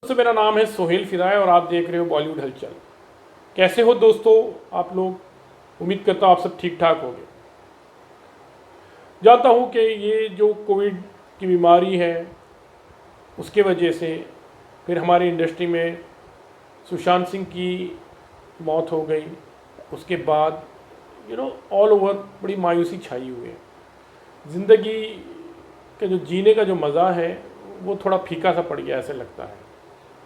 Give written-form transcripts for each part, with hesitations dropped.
दोस्तों मेरा नाम है सोहेल फिदाय और आप देख रहे हो बॉलीवुड हलचल। कैसे हो दोस्तों आप लोग? उम्मीद करता हूँ आप सब ठीक ठाक होंगे। जानता हूँ कि ये जो कोविड की बीमारी है उसके वजह से फिर हमारी इंडस्ट्री में सुशांत सिंह की मौत हो गई। उसके बाद ऑल ओवर बड़ी मायूसी छाई हुई है। ज़िंदगी के जो जीने का जो मज़ा है वो थोड़ा फीका सा पड़ गया ऐसे लगता है।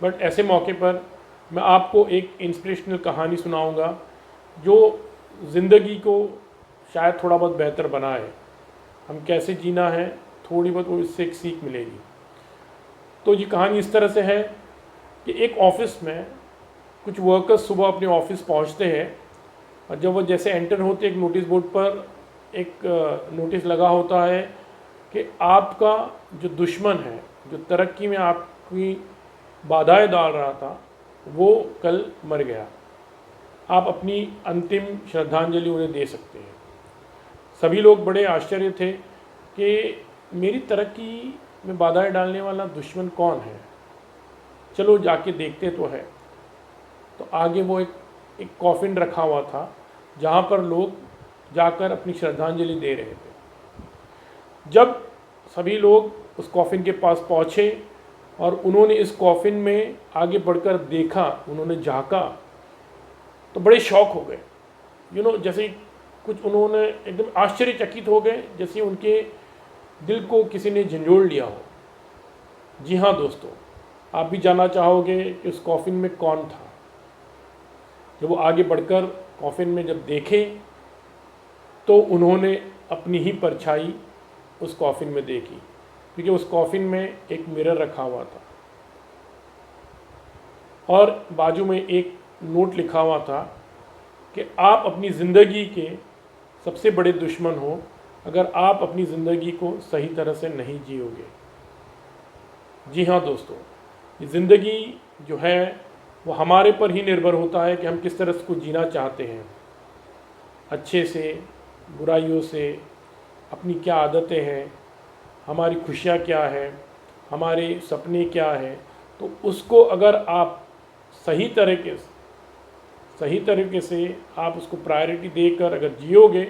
बट ऐसे मौके पर मैं आपको एक इंस्पिरेशनल कहानी सुनाऊंगा जो ज़िंदगी को शायद थोड़ा बहुत बेहतर बनाए। हम कैसे जीना है थोड़ी बहुत वो इससे एक सीख मिलेगी। तो ये कहानी इस तरह से है कि एक ऑफिस में कुछ वर्कर्स सुबह अपने ऑफिस पहुंचते हैं और जब वो जैसे एंटर होते एक नोटिस बोर्ड पर एक नोटिस लगा होता है कि आपका जो दुश्मन है, जो तरक्की में आपकी बाधाएं डाल रहा था, वो कल मर गया। आप अपनी अंतिम श्रद्धांजलि उन्हें दे सकते हैं। सभी लोग बड़े आश्चर्य थे कि मेरी तरक्की में बाधाएं डालने वाला दुश्मन कौन है, चलो जाके देखते तो है। तो आगे वो एक कॉफिन रखा हुआ था जहाँ पर लोग जाकर अपनी श्रद्धांजलि दे रहे थे। जब सभी लोग उस कॉफिन के पास पहुँचे और उन्होंने इस कॉफिन में आगे बढ़कर देखा, उन्होंने झांका तो बड़े शॉक हो गए। जैसे कुछ उन्होंने एकदम आश्चर्यचकित हो गए, जैसे उनके दिल को किसी ने झंझोड़ लिया हो। जी हाँ दोस्तों, आप भी जानना चाहोगे कि उस कॉफिन में कौन था। जब वो आगे बढ़कर कॉफिन में जब देखे तो उन्होंने अपनी ही परछाई उस कॉफिन में देखी, क्योंकि उस कॉफिन में एक मिरर रखा हुआ था और बाजू में एक नोट लिखा हुआ था कि आप अपनी ज़िंदगी के सबसे बड़े दुश्मन हो अगर आप अपनी ज़िंदगी को सही तरह से नहीं जियोगे। जी हाँ दोस्तों, ये ज़िंदगी जो है वो हमारे पर ही निर्भर होता है कि हम किस तरह से जीना चाहते हैं, अच्छे से, बुराइयों से, अपनी क्या आदतें हैं, हमारी खुशियाँ क्या है, हमारे सपने क्या हैं। तो उसको अगर आप सही तरीके से आप उसको प्रायोरिटी देकर अगर जियोगे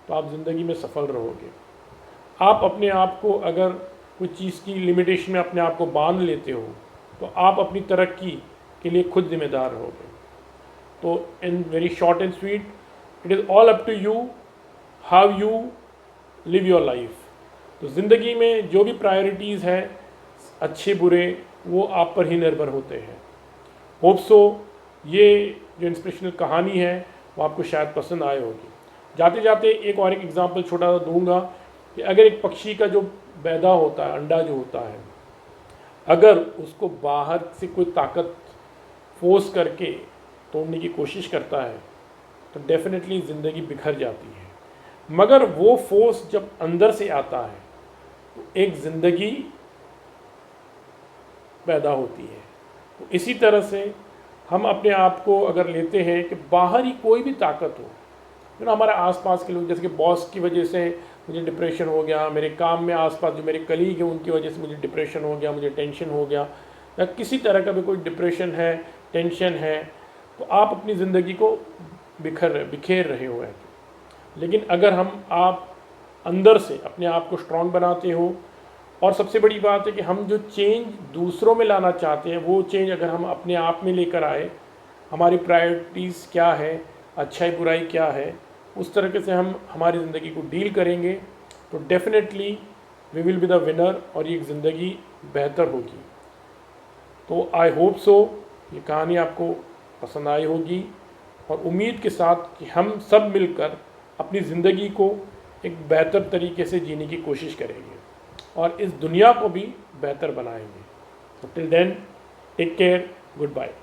तो आप ज़िंदगी में सफल रहोगे। आप अपने आप को अगर कोई चीज़ की लिमिटेशन में अपने आप को बांध लेते हो तो आप अपनी तरक्की के लिए खुद जिम्मेदार रहोगे। तो in very short and sweet, it is all up to you how you live your life. तो ज़िंदगी में जो भी प्रायोरिटीज़ है, अच्छे बुरे, वो आप पर ही निर्भर होते हैं। होप सो ये जो इंस्पिरेशनल कहानी है वो आपको शायद पसंद आए होगी। जाते जाते एक एग्जांपल छोटा सा दूंगा कि अगर एक पक्षी का जो पैदा होता है, अंडा जो होता है, अगर उसको बाहर से कोई ताकत फोर्स करके तोड़ने की कोशिश करता है तो डेफिनेटली ज़िंदगी बिखर जाती है। मगर वो फोर्स जब अंदर से आता है तो एक ज़िंदगी पैदा होती है। तो इसी तरह से हम अपने आप को अगर लेते हैं कि बाहर ही कोई भी ताकत हो, हमारे आसपास के लोग, जैसे कि बॉस की वजह से मुझे डिप्रेशन हो गया, मेरे काम में आसपास जो मेरे कलीग हैं उनकी वजह से मुझे डिप्रेशन हो गया, मुझे टेंशन हो गया, या किसी तरह का भी कोई डिप्रेशन है, टेंशन है, तो आप अपनी ज़िंदगी को बिखेर रहे हो। लेकिन अगर आप अंदर से अपने आप को स्ट्रॉन्ग बनाते हो, और सबसे बड़ी बात है कि हम जो चेंज दूसरों में लाना चाहते हैं वो चेंज अगर हम अपने आप में लेकर आए, हमारी प्रायोरिटीज़ क्या है, अच्छाई बुराई क्या है, उस तरीके से हम हमारी ज़िंदगी को डील करेंगे तो definitely we will be the winner और ये ज़िंदगी बेहतर होगी। तो आई होप सो ये कहानी आपको पसंद आई होगी, और उम्मीद के साथ कि हम सब मिलकर अपनी ज़िंदगी को एक बेहतर तरीके से जीने की कोशिश करेंगे और इस दुनिया को भी बेहतर बनाएंगे। तो till then take care, good bye.